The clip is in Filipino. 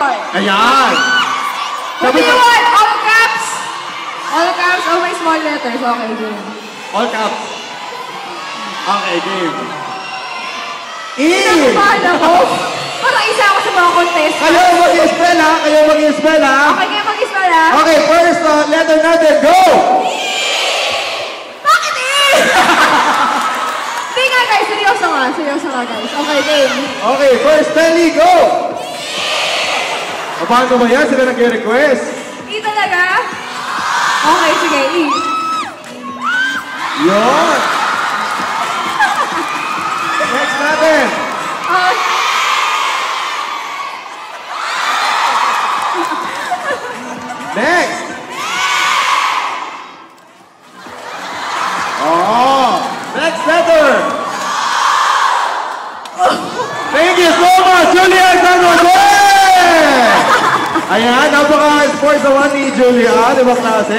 Boy. Ayan. What do you want? All caps? All caps or may small letters? Okay, game. All caps. Okay, game. Pinakabahan ako. Parang isa ako sa mga contest. Kayo mag-i-spell ha? Kayo mag-i-spell ha? Okay, kayo mag-spell ha? Okay, first letter natin, go! Bakit Hindi nga guys, seryoso nga guys. Okay, game. Okay, first spelling, go! Paano ba yan? Sila nag-request? E talaga? Okay, sige, E. Yun! Next natin! Next! Oh! Next letter! Thank you so much, Julia Alexandra! Ayan, napaka-sports naman ni Julia, di ba klase?